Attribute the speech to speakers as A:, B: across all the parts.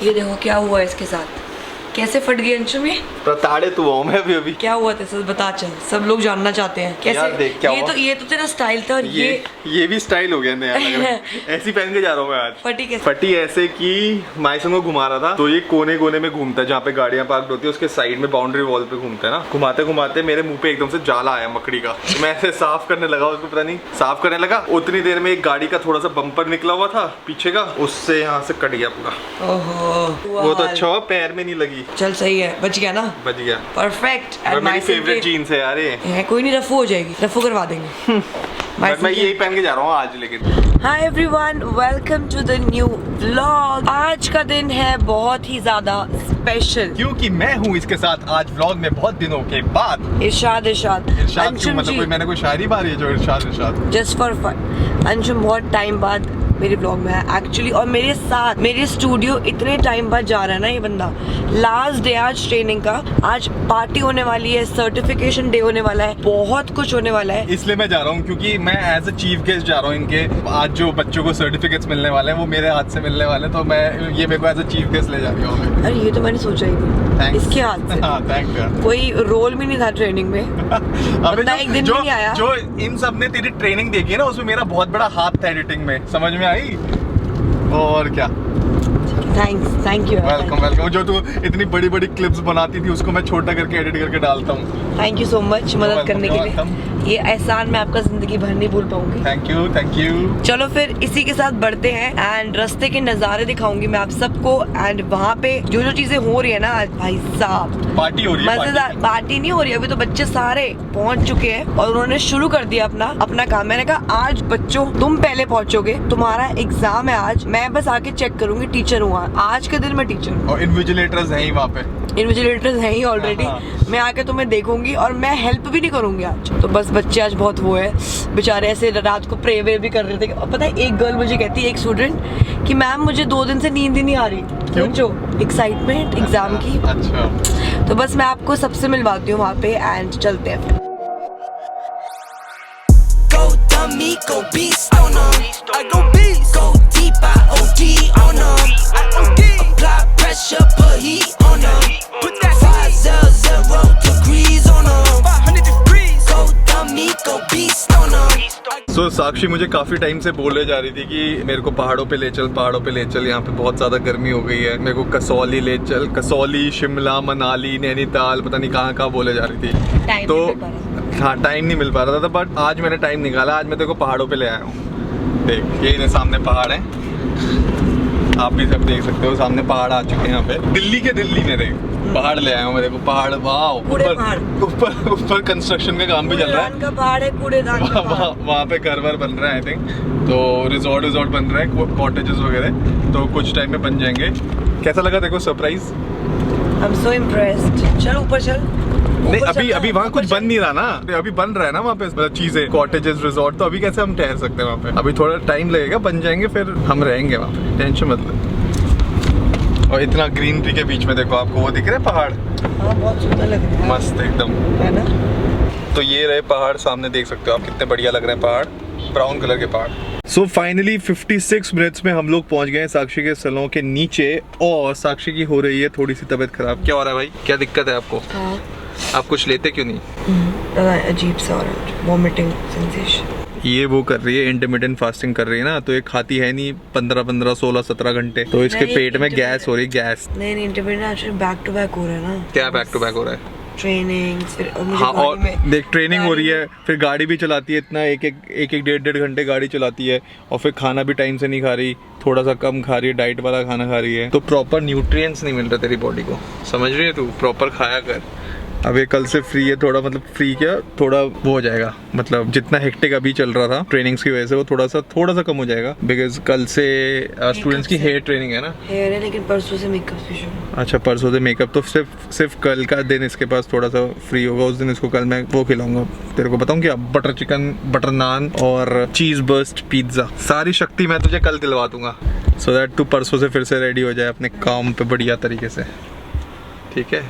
A: ये देखो क्या हुआ इसके साथ, कैसे फट गई अंशुम ये।
B: ताड़े तू हो मैं अभी
A: क्या हुआ तेरे साथ बता, चल सब लोग जानना चाहते हैं कैसे।
B: यार देख क्या हुआ?
A: ये तो तेरा स्टाइल था और
B: ये भी स्टाइल हो गया नया लग रहा है। ऐसी पहन के जा रहा हूँ मैं आज।
A: फटी कैसे?
B: फटी ऐसे कि माइसन को घुमा रहा था तो ये कोने कोने में घूमता है, जहाँ पे गाड़ियाँ पार्क होती है उसके साइड में बाउंड्री वॉल पे घूमता है ना। घुमाते घुमाते मेरे मुंह पे एकदम से जाला आया मकड़ी का। मैं ऐसे साफ करने लगा उसको, पता नहीं साफ करने लगा, उतनी देर में एक गाड़ी का थोड़ा सा बम्पर निकला हुआ था पीछे का, उससे यहाँ से कट गया पूरा।
A: ओहो
B: वो तो अच्छा हुआ पैर में नहीं लगी।
A: चल सही है, बच गया ना।
B: बच गया,
A: परफेक्ट।
B: मेरी फेवरेट जीन्स है यार ये।
A: कोई नहीं, रफू हो जाएगी, रफू करवा देंगे।
B: मैं यही पहन के जा रहा हूँ आज। लेकिन
A: hi everyone, welcome to the new vlog. आज का दिन है बहुत ही ज्यादा स्पेशल
B: क्योंकि मैं हूँ इसके साथ आज व्लॉग में बहुत दिनों के बाद।
A: इरशाद
B: क्यों? मतलब मैंने कोई शायरी मारी है जो इरशाद
A: जस्ट फॉर फन। अंशुम बहुत टाइम बाद मेरे ब्लॉग में है एक्चुअली, और मेरे साथ मेरे स्टूडियो इतने टाइम बाद जा रहा है ना ये बंदा। लास्ट डे आज ट्रेनिंग का, आज पार्टी होने वाली है, सर्टिफिकेशन डे होने वाला है, बहुत कुछ होने वाला है।
B: इसलिए मैं जा रहा हूँ क्योंकि मैं एज अ चीफ गेस्ट जा रहा हूँ इनके। आज जो बच्चों को सर्टिफिकेट्स मिलने वाले हैं वो मेरे हाथ से मिलने वाले, तो मैं ये मेरे को एज अ चीफ गेस्ट ले जा रही हूँ।
A: अरे ये तो मैंने सोचा ही नहीं, इसके हाथ से।
B: हाँ, थैंक यू।
A: कोई रोल भी नहीं था ट्रेनिंग में।
B: अबे
A: एक दिन भी नहीं आया।
B: जो इन सब ने तेरी ट्रेनिंग देखी है ना, उसमें मेरा बहुत बड़ा हाथ था एडिटिंग में, समझ में आई? और क्या,
A: थैंक यू।
B: वेलकम। जो तू इतनी बड़ी बड़ी क्लिप्स बनाती थी उसको मैं छोटा करके एडिट करके डालता हूँ।
A: थैंक यू सो मच मदद करने के लिए। ये एहसान मैं आपका जिंदगी भर नहीं भूल पाऊंगी।
B: Thank you.
A: चलो फिर इसी के साथ बढ़ते हैं एंड रास्ते के नज़ारे दिखाऊंगी मैं आप सबको। एंड वहाँ पे जो जो चीजें हो रही है ना आज, भाई साहब
B: पार्टी हो रही है।
A: मजेदार पार्टी नहीं हो रही, अभी तो बच्चे सारे पहुँच चुके हैं और उन्होंने शुरू कर दिया अपना काम। मैंने कहा आज बच्चों तुम पहले पहुँचोगे, तुम्हारा एग्जाम है आज, मैं बस आके चेक करूंगी, टीचर हूँ आज के दिन मैं टीचर हूँ।
B: और इन्विजिलेटर्स हैं ही वहाँ पे,
A: इन्विजिलेटर्स हैं ही ऑलरेडी। मैं आके तुम्हें देखूंगी और मैं हेल्प भी नहीं करूंगी आज। तो बस बच्चे आज बहुत वो है बेचारे, ऐसे रात को प्रे वे भी कर रहे थे। और पता है एक गर्ल मुझे कहती है, एक स्टूडेंट, कि मैम मुझे 2 दिन से नींद ही नहीं आ रही। सोचो, एक्साइटमेंट एग्जाम की।
B: अच्छा,
A: तो बस मैं आपको सबसे मिलवाती हूँ वहाँ पे एंड चलते हैं फिर।
C: Go beast on them. I go beast. Go deep, I OD on them. I OD. Apply pressure, put heat on them. Put that 500 degrees on them. 500 degrees. Go dummy, go beast on them.
B: So, साक्षी मुझे काफी time से बोले जा रही थी कि मेरे को पहाड़ों पे ले चल, यहाँ पे बहुत ज्यादा गर्मी हो गई है, मेरे को कसौली ले चल, कसौली, शिमला, मनाली, नैनीताल, पता नहीं कहाँ बोले जा रही थी। तो हाँ, टाइम नहीं मिल पा रहा था, बट आज मैंने टाइम निकाला, आज मैं तेरे को पहाड़ों पे ले आया हूँ। देख ये सामने पहाड़ है, आप भी सब देख सकते हो, सामने पहाड़ आ चुके हैं यहाँ पे। दिल्ली में देख पहाड़ ले आया हूँ मेरे को, पहाड़। वाह, ऊपर कंस्ट्रक्शन का काम भी चल रहा है।
A: पहाड़ है, कूड़ेदान का पहाड़।
B: वहाँ पे घर बन रहा है आई थिंक, तो रिजॉर्ट बन रहा है, कॉटेजेस वगैरह, तो कुछ टाइम में बन जाएंगे। कैसा लगा देखो सरप्राइज?
A: I'm so impressed। चल ऊपर चल।
B: नहीं, अभी वहाँ कुछ बन नहीं रहा ना, अभी बन रहा है ना वहाँ पे मतलब चीजें, कॉटेजेस, रिजॉर्ट, तो अभी कैसे हम ठहर सकते हैं वहाँ पे? अभी थोड़ा टाइम लगेगा, बन जाएंगे, फिर हम रहेंगे वहाँ पे, टेंशन मत लो। और इतना ग्रीनरी के बीच में देखो, आपको वो दिख रहे हैं पहाड़?
A: हाँ, बहुत सुंदर लग रहा है,
B: मस्त एकदम,
A: है ना?
B: तो ये रहे पहाड़, सामने देख सकते हो आप, कितने बढ़िया लग रहे हैं पहाड़, ब्राउन कलर के पहाड़। सो फाइनली 56 मिनट्स में हम लोग पहुंच गए हैं साक्षी के सलों के नीचे, और साक्षी की हो रही है थोड़ी सी तबीयत खराब। क्या हो रहा है भाई, क्या दिक्कत है आपको?
A: हाँ।
B: आप कुछ लेते क्यों नहीं?
A: अजीब सा हो रहा है, वॉमिटिंग सेंसेशन।
B: ये वो कर रही है, इंटरमिटेंट फास्टिंग कर रही है ना, तो ये खाती है नहीं 15, 16, 17 घंटे, तो इसके पेट में गैस हो रही है, गैस।
A: नहीं इंटरमिटेंट बैक टू बैक हो रहा है ना।
B: क्या बैक टू बैक हो रहा है?
A: ट्रेनिंग, फिर
B: हाँ, और देख ट्रेनिंग हो रही है, फिर गाड़ी भी चलाती है, इतना एक 1.5 घंटे गाड़ी चलाती है, और फिर खाना भी टाइम से नहीं खा रही, थोड़ा सा कम खा रही है, डाइट वाला खाना खा रही है, तो प्रॉपर न्यूट्रिएंट्स नहीं मिल रहा तेरी बॉडी को, समझ रही है तू? प्रॉपर खाया कर। अब ये कल से फ्री है, थोड़ा मतलब फ्री क्या, थोड़ा वो हो जाएगा, मतलब जितना हेक्टिक अभी चल रहा था ट्रेनिंग्स की वजह से, वो थोड़ा सा कम हो जाएगा, बिकॉज कल से स्टूडेंट्स की हेयर ट्रेनिंग है ना।
A: हेयर है, लेकिन परसों से मेकअप भी शुरू।
B: अच्छा, परसों से मेकअप, तो सिर्फ कल का दिन इसके पास थोड़ा सा फ्री होगा, उस दिन इसको कल मैं वो खिलाऊंगा, तेरे को बताऊँ क्या, बटर चिकन, बटर नान और चीज बर्स्ट पिज्जा, सारी शक्ति मैं तुझे कल दिलवा दूंगा, सो दैट तू परसों से फिर से रेडी हो जाए अपने काम पे बढ़िया तरीके से, ठीक है?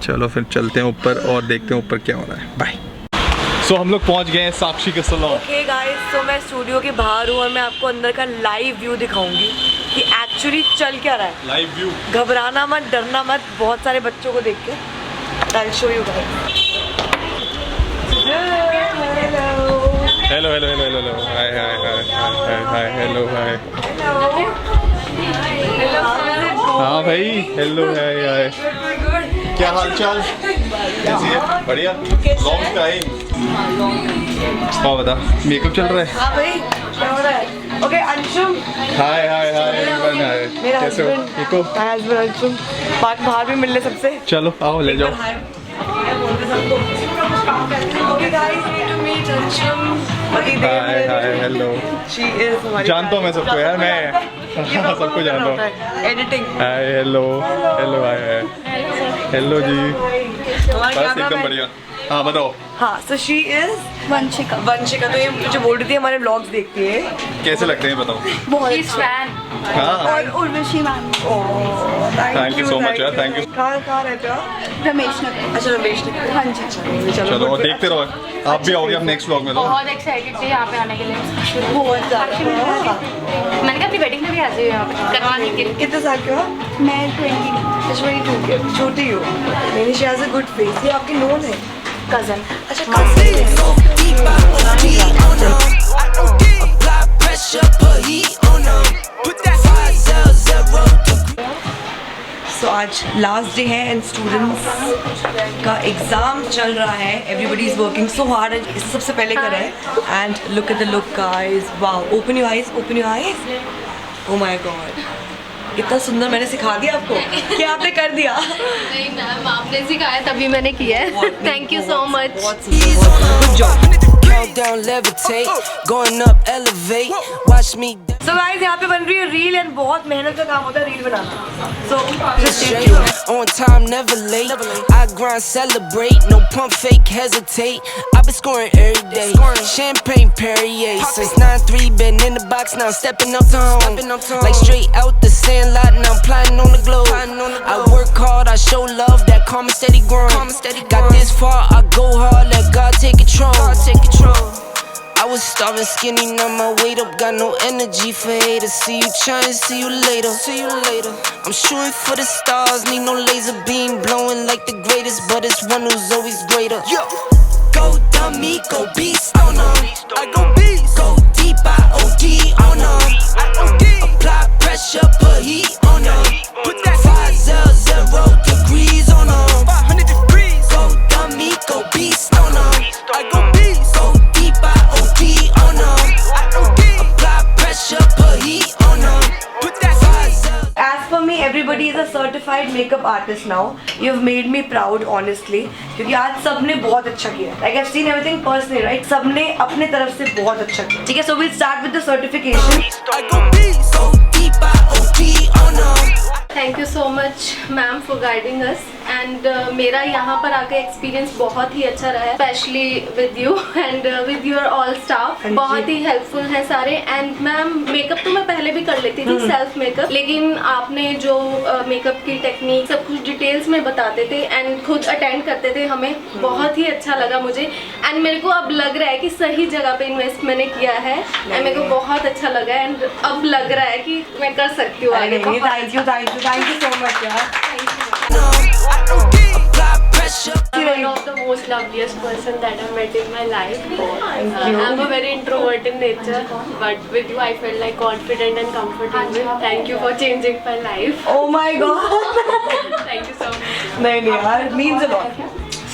B: चलो फिर चलते हैं ऊपर और देखते हैं ऊपर क्या हो रहा है। बाय। सो हम लोग पहुंच गए हैं साक्षी के सलों।
A: ओके गाइस, तो मैं स्टूडियो के बाहर हूँ और मैं आपको अंदर का लाइव व्यू दिखाऊंगी। कि एक्चुअली चल क्या रहा है।
B: Live view.
A: घबराना मत, डरना मत, बहुत सारे बच्चों को देख के। I'll show you guys.
B: Hello hello hello hello hi hi hi hi hi hello hi. हाँ भाई हेलो हाय हाय। क्या हाल चाल? कैसी है? बढ़िया। Long time. हाँ बता, मेकअप चल रहा है?
A: हाँ भाई, क्या हो रहा है? Okay Anshum.
B: Hi hi hi everyone hi.
A: मेरा
B: कैसे हो?
A: हस्बैंड।
B: ठीक हो?
A: My husband Anshum. बाहर भी मिल ले सबसे।
B: चलो आओ ले जाओ।
A: Okay guys, need to meet Anshum.
B: Hi hi hello.
A: She is हमारी।
B: जानता हूँ मैं सबको यार, मैं सबको जानता हूँ।
A: Editing.
B: Hi hello hello hi hi hello जी।
A: हमारी
B: बस एकदम बढ़िया। हाँ बताओ।
A: हाँ, so she is Vanshika. Vanshika तो ये मुझे बोल रही थी हमारे व्लॉग्स देखती है।
B: कैसे लगते हैं बताओ?
D: She's fan.
B: हाँ
D: और Urvashi ma'am.
B: Thank you so much यार, thank you.
A: कहाँ रहते हो?
D: रमेश नगर।
A: अच्छा रमेश नगर।
D: हाँ जी।
B: चलो और देखते रहो। आप भी आओगे अब नेक्स्ट व्लॉग में तो?
D: बहुत एक्साइटेड थी यहाँ पे आने के लिए।
A: बहुत ज़्यादा।
D: मैंने कहा अपनी वेडिंग में भी आ जाइए यहाँ पे करवाने के लिए।
A: कितने साल के हो?
D: मैं 20
A: 22 के, छोटी हो। मैंने she has a good face। ये आपकी नोन है?
D: कजन।
A: अच्छा
C: Go deep, I OD on them. I OD. Apply pressure, put heat on them. Put that 500 degree.
A: सो आज लास्ट डे है एंड स्टूडेंट्स का एग्जाम चल रहा है। Everybody is working so hard and इसे सबसे पहले कर रहा है। And look at the look guys, wow. Open your eyes, open your eyes. Oh my God, इतना सुंदर मैंने सिखा दिया आपको। क्या आपने कर दिया?
D: नहीं मैम, आपने सिखाया तभी मैंने किया है। Thank you so much.
A: Good job.
C: Countdown, levitate. Going up, elevate. Watch me.
A: So guys यहाँ पे बन रही है रील एंड बहुत मेहनत का काम होता है reel banana. So
C: Straight on time, never late. I grind, celebrate, no pump fake, hesitate. I've been scoring every day. Champagne Perrier since 9-3, been in the box now, stepping up to home. Like straight out the sandlot, now I'm plotting on the globe. I work hard, I show love, that calm and steady grind. Got this far, I go hard, let God take control. I was starving skinny, now my weight up, got no energy for haters. See you trying, see you later. I'm shooting for the stars, need no laser beam, blowing like the greatest, but it's one who's always greater. Go dummy, go beast on 'em. I go beast. Go deep, I OD on 'em. I OD. Apply pressure, put heat on 'em. Put that 500 degrees on 'em. 500 degrees. Go dummy, go beast on 'em. I go beast. Go deep, I OD on 'em. I OD. Apply pressure, put heat on 'em. Put that 500.
A: As for me, everybody is a certified makeup artist now. You have made me proud, honestly. क्योंकि आज सबने बहुत अच्छा किया। Like I've seen everything personally, right? सबने अपने तरफ से बहुत अच्छा किया। ठीक है, so we'll start with the certification.
C: I go beast. Go deep, I OD on 'em.
D: Thank you so much ma'am for guiding us and मेरा यहाँ पर आके एक्सपीरियंस बहुत ही अच्छा रहा है, specially with you and with your all staff. बहुत ही helpful है सारे। एंड मैम मेकअप तो मैं पहले भी कर लेती थी, सेल्फ मेकअप, लेकिन आपने जो मेकअप की टेक्निक सब कुछ डिटेल्स में बताते थे एंड खुद अटेंड करते थे हमें, बहुत ही अच्छा लगा मुझे। एंड मेरे को अब लग रहा है कि सही जगह पे इन्वेस्ट मैंने किया है एंड मेरे को बहुत अच्छा लगा एंड अब लग रहा है कि मैं कर सकती हूँ आगे।
A: Thank you so much, यार।
D: One of the most loveliest person that I met in my life. I'm a very introvert in nature, but with you I felt like confident and comfortable. Thank you for changing my life.
A: Oh my God.
D: Thank you so much.
A: नहीं यार, means a lot.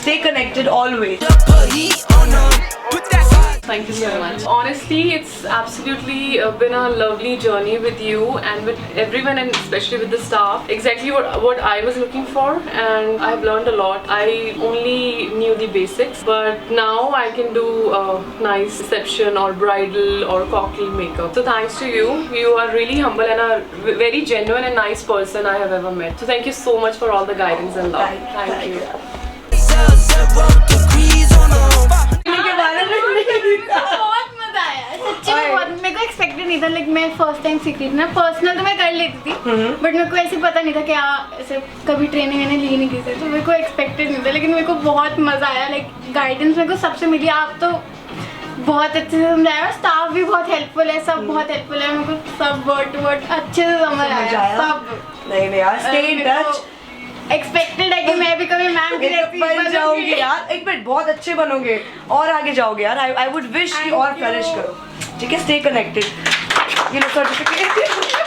A: Stay connected always.
C: Put heat on 'em. Put that
E: Thank you so much. Honestly, it's absolutely been a lovely journey with you and with everyone, and especially with the staff. Exactly what I was looking for, and I've learned a lot. I only knew the basics, but now I can do nice reception or bridal or cocktail makeup. So thanks to you. You are really humble and a very genuine and nice person I have ever met. So thank you so much for all the guidance and love. Thank you.
C: 0 degrees on 'em.
D: बहुत मजा आया सच्ची में, बहुत। मेरे को expected नहीं था, लाइक मैं फर्स्ट टाइम सीख रही थी ना। पर्सनल तो मैं कर लेती थी, बट मेरे को ऐसे पता नहीं था कि ऐसे कभी ट्रेनिंग मैंने ली नहीं की थी, तो मेरे को एक्सपेक्टेड नहीं था। लेकिन मेरे को बहुत मजा आया, लाइक गाइडेंस मेरे को सबसे मिली। आप तो
F: बहुत अच्छे से समझाया, स्टाफ भी बहुत हेल्पफुल है, सब बहुत हेल्पफुल है, मेरे को सब वर्ड टू वर्ड अच्छे से समझ आया सब।
A: नहीं यार, स्टे इन टच।
F: एक्सपेक्टेड है कि मैं भी कभी मैम की जैसी
A: बन जाओगे
F: बनूंगी।
A: यार, एक मिनट, बहुत अच्छे बनोगे और आगे जाओगे यार। आई वुड विश कि और फ्लरिश करो, ठीक है? Stay connected. ये लो certificate.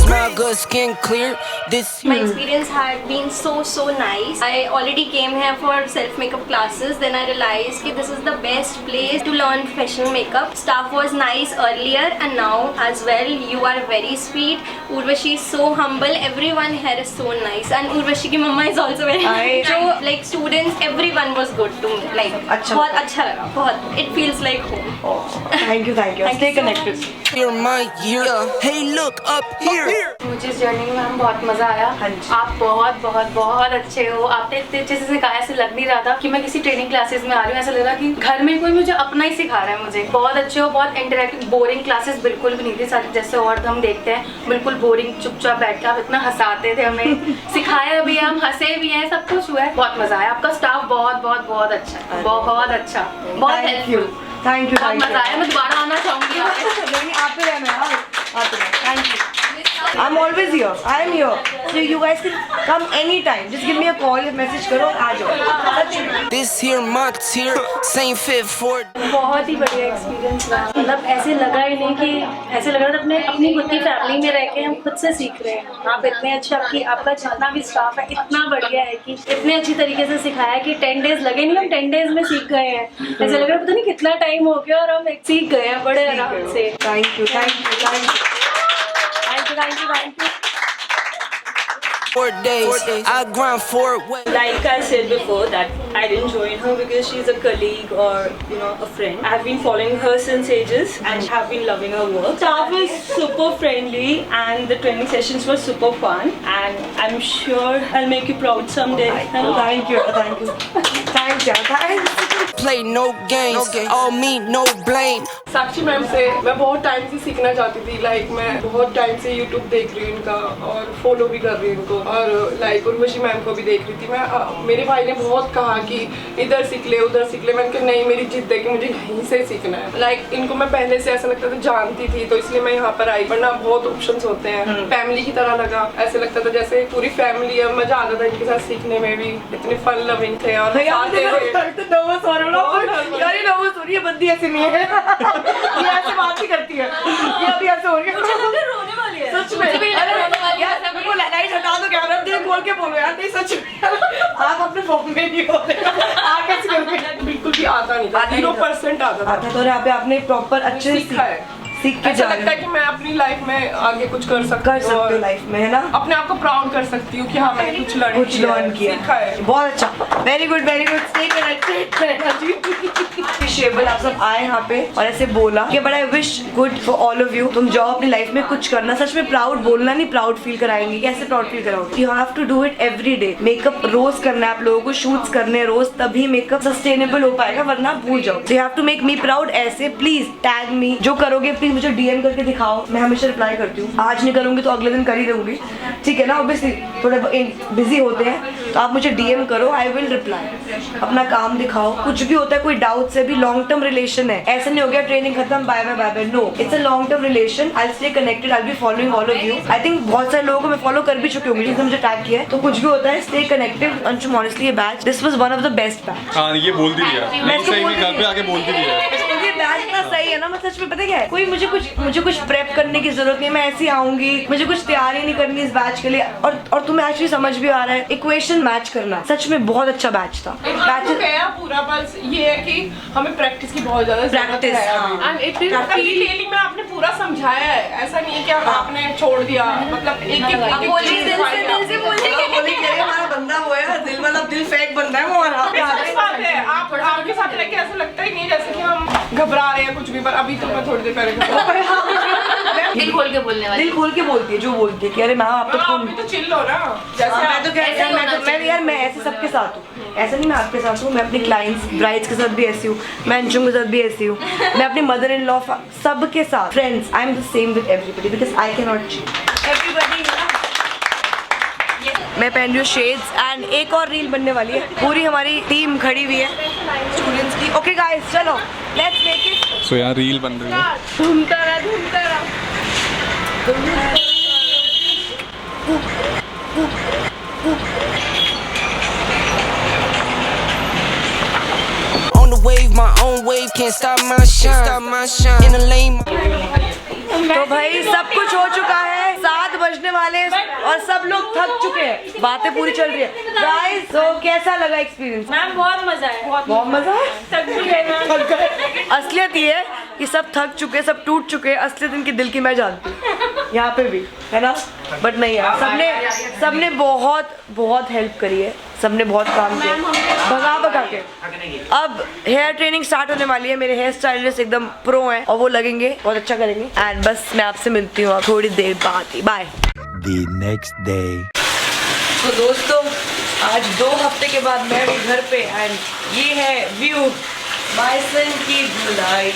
C: Smell good, skin clear. This
D: My experience had been so nice. I already came here for self makeup classes. Then I realized that this is the best place to learn professional makeup. Staff was nice earlier and now as well. You are very sweet. Urvashi is so humble. Everyone here is so nice. And Urvashi ki mama is also very nice. So like students, everyone was good to me. Like
A: अच्छा
D: बहुत अच्छा लगा, बहुत. It feels like home.
A: Thank you.
D: Thank
A: stay
D: you so
A: connected.
C: year, my year. Hey, look up here.
F: मुझे इस journey में ma'am बहुत मजा आया।
A: हाँ जी।
F: आप बहुत बहुत बहुत अच्छे हो। आपने इतने अच्छे से सिखाया, ऐसे लग नहीं रहा था कि मैं किसी ट्रेनिंग क्लासेस में आ रही हूँ। ऐसा लग रहा कि घर में कोई मुझे अपना ही सिखा रहा है। मुझे बहुत अच्छे हो, बहुत इंटरेक्टिव। बोरिंग क्लासेस बिल्कुल भी नहीं थी सारी, जैसे और हम देखते हैं बिल्कुल बोरिंग चुपचाप बैठ के आप इतना हंसाते थे हमें। सिखाया भी, हम हंसे भी हैं, सब कुछ हुआ है। बहुत मजा आया। आपका स्टाफ बहुत बहुत बहुत अच्छा है, बहुत अच्छा, बहुत हेल्पफुल।
A: Thank you.
F: बहुत मजा आया। मैं दोबारा आना चाहूंगी।
A: आप पे रहना यार, आप पे रहना। Thank you. I'm always here. I am here. So you guys can come anytime. Just give me a call, message करो, आ जाओ।
C: This here, my tear. Same fit for it.
G: बहुत ही बढ़िया एक्सपीरियंस रहा। मतलब ऐसे लगा ही नहीं कि ऐसे लग रहा था अपनी खुद की फैमिली में रह के हम खुद से सीख रहे हैं। आप इतने अच्छे, आपका जितना भी स्टाफ है इतना बढ़िया है कि इतने अच्छी तरीके से सिखाया कि 10 डेज लगे नहीं, हम 10 डेज में सीख गए हैं। ऐसे लग रहा है पता नहीं कितना टाइम हो गया और हम सीख गए हैं बड़े आराम से।
A: Thank you.
G: Thank you.
C: 4 days. I grind for it.
H: Like I said before, that I didn't join her because she's a colleague or a friend. I've been following her since ages and have been loving her work. Staff is super friendly and the training sessions were super fun and I'm sure I'll make you proud someday.
A: Thank you.
C: Play no games. All me, no blame.
E: Sakshi ma'am से मैं बहुत time से सीखना चाहती थी। Like मैं बहुत time से यूट्यूब देख रही हूँ इनका और फॉलो भी कर रही हूँ इनको, और लाइक उर्वशी मैम को भी देख रही थी मैं। मेरे भाई ने बहुत कहा कि इधर सीख ले उधर सीख ले। मैंने कहा नहीं, मेरी जिद है कि मुझे यहीं से सीखना है। लाइक इनको मैं पहले से ऐसा लगता था जानती थी, तो इसलिए मैं यहाँ पर आई। वरना बहुत ऑप्शंस होते हैं। फैमिली की तरह लगा, ऐसे लगता था जैसे पूरी फैमिली है। मजा आता था इनके साथ सीखने में भी। इतने फन लविंग थे और
A: नर्वस हो रही है बंदी, ऐसे नहीं है। ये ऐसे बात ही करती है, ये अभी ऐसे हो रही है।
H: रोने वाली है
A: सच में यार, सबको लाइट हटा दो, कैमरा दिल खोल के बोलो यार। नहीं सच में आप अपने फॉर्म में नहीं हो रहे। आप कैसे करोगे?
E: बिल्कुल भी आता नहीं था, 0% आता था।
A: तो यहाँ पे आपने प्रॉपर अच्छे से
E: सीखा है।
A: सीख के
E: ऐसा लगता है कि मैं अपनी लाइफ में आगे कुछ कर सकती हूँ,
A: लाइफ में, है ना?
E: अपने आप को प्राउड कर सकती हूँ कि हाँ मैंने कुछ लर्न किया, सीखा है।
A: बहुत अच्छा, वेरी गुड स्टे कनेक्टेड। आप सब आए यहाँ पे और ऐसे बोला कि but I wish good for all of you. तुम जाओ अपनी लाइफ में कुछ करना, सच में प्राउड बोलना नहीं, प्राउड फील कराएंगे। कैसे प्राउड फील कराओगे? You have to do it every day. Makeup रोज करना है आप लोगों को, शूट्स करने हैं रोज, तभी मेकअप सस्टेनेबल हो पाएगा, वरना भूल जाओ। You have to make me proud. ऐसे प्लीज टैग मी, जो करोगे प्लीज मुझे DM करके दिखाओ। मैं हमेशा रिप्लाई करती हूँ। आज नहीं करूंगी तो अगले दिन कर ही दूंगी, ठीक है ना? ऑब्वियसली थोड़े बिजी होते हैं तो आप मुझे DM करो, आई विल रिप्लाई। अपना काम दिखाओ। कुछ भी होता है, कोई डाउट से भी, लॉन्ग टर्म रिलेशन है। ऐसे नहीं हो गया ट्रेनिंग खत्म bye bye, no, it's a long term relation. I stay connected, I be following all of you. I think बहुत सारे लोगों को मैं फॉलो कर भी चुकी हूँ जिसने मुझे टैग किया है। तो कुछ भी होता है, स्टे कनेक्टेड। अंशुम ऑनेस्टली ये batch, this was one of the best batch.
B: हाँ, ये बोलती भी है,
A: मैं इसको
B: सही में
A: बोलती
B: घर पे आके बोलती भी है।
A: ये बैच इतना सही है ना, मैं सच में, पता क्या है, कोई मुझे कुछ प्रेप करने की जरूरत नहीं। मैं ऐसी आऊंगी, मुझे कुछ तैयारी नहीं करनी इस बैच के लिए। और तुम्हें एक्चुअली समझ भी आ रहा है इक्वेशन मैच करना। सच में बहुत अच्छा बैच था। बैच
E: गया पूरा, बस ये है कि हमें प्रैक्टिस की बहुत ज्यादा
A: प्रैक्टिस,
E: डिटेलिंग में आपने पूरा समझाया है। ऐसा नहीं है कि आपने छोड़ दिया, मतलब एक
A: हमारा बंदा वो है, दिल वाला दिल फेक बंदा है वो हमारा।
E: आपके साथ रह के ऐसा लगता ही नहीं जैसे कि हम घबरा रहे हैं कुछ भी। पर अभी तो मैं थोड़ी देर पहले
F: दिल खोल के बोलने वाली,
A: दिल खोल के बोलती है, जो बोलती है कि अरे मैम आप तो
E: आप भी तो चिल हो ना। जैसे
A: मैं तो कहती हूँ, यार मैं ऐसे सबके साथ हूँ। ऐसा नहीं मैं आपके साथ हूँ, मैं अपनी क्लाइंट्स ब्राइड्स के साथ भी ऐसी हूँ, मैं अंशुम के साथ भी ऐसी हूँ, मैं अपनी मदर इन लॉ सबके साथ, friends, I am the same with everybody because I can not cheat. Everybody मैं पहन रही हूँ शेड्स एंड एक और रील बनने वाली है। पूरी हमारी टीम खड़ी हुई है स्टूडेंट्स की। ओके गाइस चलो लेट्स मेक इट।
B: सो यहाँ रील बन रही है।
D: घूमता रहा।
C: On the wave, my own wave, can't stop my shine. In the lane.
A: तो भाई सब कुछ हो चुका है, 7 बजने वाले हैं और सब लोग थक चुके हैं, बातें पूरी चल रही है। गाइस तो कैसा लगा एक्सपीरियंस?
G: मैम बहुत मजा है,
A: बहुत मजा है।
G: थक चुके हैं मैम।
A: असलियत ये है कि सब थक चुके, सब टूट चुके। असलियत इनकी दिल की मैं जानती हूँ, यहाँ पे भी है ना। बट नहीं यार, सबने बहुत हेल्प करी है, सबने बहुत काम किया भगा के। अब हेयर ट्रेनिंग स्टार्ट होने वाली है। मेरे हेयर स्टाइलिस्ट एकदम प्रो हैं और वो लगेंगे, बहुत अच्छा करेंगे। एंड बस मैं आपसे मिलती हूँ थोड़ी देर बाद ही। बाय।
I: The next day.
A: तो दोस्तों आज 2 हफ्ते के बाद मैं भी घर पे एंड ये है व्यू माइसन की धुलाई।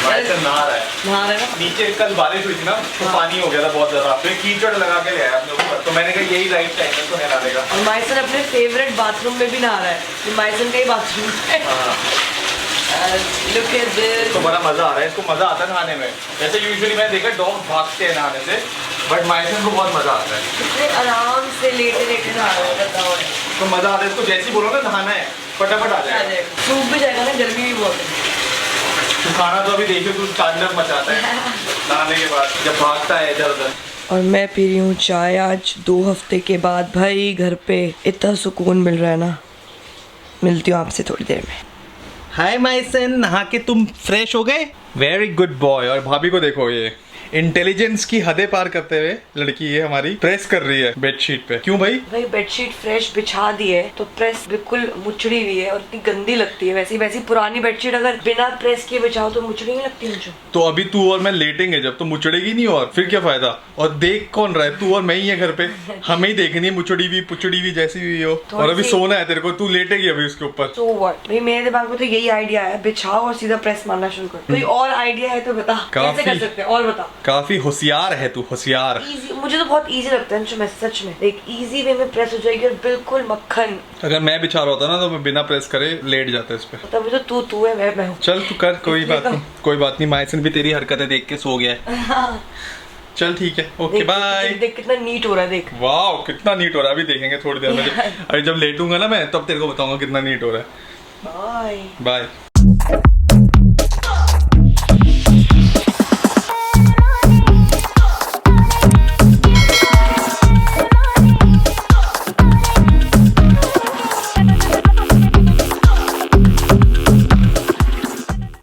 B: माइसन नहा रहा है।
A: नहा रहा है ना?
B: नीचे कल बारिश हुई थी ना, तो पानी हो गया था बहुत ज्यादा, फिर कीचड़ लगा के ले आया अपने ऊपर, तो मैंने कहा यही राइट टाइम है तो नहा देगा।
A: और माइसन अपने फेवरेट बाथरूम में भी नहा रहा है, ये माइसन का ही बाथरूम है। Look at this.
B: तो बड़ा मजा आ रहा है, इसको मजा आता है नहाने में। जैसे यूजुअली मैं देखा डॉग भागते हैं नहाने से, बट माइसन को बहुत मजा आता है।
A: कितने आराम से लेटे नहा रहा है, बताओ।
B: तो मजा आता है, इसको जैसे ही बोलो ना नहाना है फटाफट आ जाएगा।
A: सूख भी जाएगा ना, गर्मी भी बहुत है।
B: तू खाना तो अभी देखियो तू तांडव मचाता है नहाने के बाद जब भागता है इधर उधर।
A: और मैं पी रही हूँ चाय आज 2 हफ्ते के बाद। भाई घर पे इतना सुकून मिल रहा है ना। मिलती हूँ आपसे थोड़ी देर में।
I: हाय माइसन, नहा के तुम फ्रेश हो गए?
B: Very good boy. और भाभी को देखो, ये इंटेलिजेंस की हदें पार करते हुए लड़की ये हमारी प्रेस कर रही है बेडशीट पे। क्यों भाई?
A: भाई बेडशीट फ्रेश बिछा दी है तो प्रेस बिल्कुल मुचड़ी हुई है और इतनी गंदी लगती है। वैसी पुरानी बेडशीट अगर बिना प्रेस किए बिछाओ तो मुचड़ी नहीं लगती मुझे।
B: तो अभी तू और मैं लेटेंगे जब, तो मुचड़ेगी नहीं और फिर क्या फायदा? और देख कौन रहा है? तू और मैं ही है घर पे, हमें ही देखनी है मुचड़ी हुई पुचड़ी हुई जैसी भी हो। और अभी सोना है तेरे को, तू लेटेगी अभी उसके ऊपर।
A: So what? भाई मेरे दिमाग में तो यही आइडिया है, बिछाओ और सीधा प्रेस मारना शुरू कर। कोई और आइडिया है तो बता, कैसे कर सकते हैं? और बता।
B: काफी होशियार है तू, होशियार।
A: मुझे तो बहुत इजी लगता है सच में। एक इजी वे में प्रेस हो जाएगी और बिल्कुल मक्खन।
B: अगर मैं बिछा रहा होता ना तो मैं बिना प्रेस करे लेट जाता इस पे।
A: तभी तो तू है, मैं हूँ।
B: चल तू कर, कोई बात नहीं, कोई बात नहीं। माइसन भी तेरी हरकतें देख के सो गया है। चल ठीक है, ओके बाय।
A: देख कितना नीट हो रहा है, देख।
B: वाह कितना नीट हो रहा है, अभी देखेंगे थोड़ी देर में। अरे जब लेटूंगा ना मैं तब तेरे को बताऊंगा कितना नीट हो रहा है।
A: Bye
B: bye.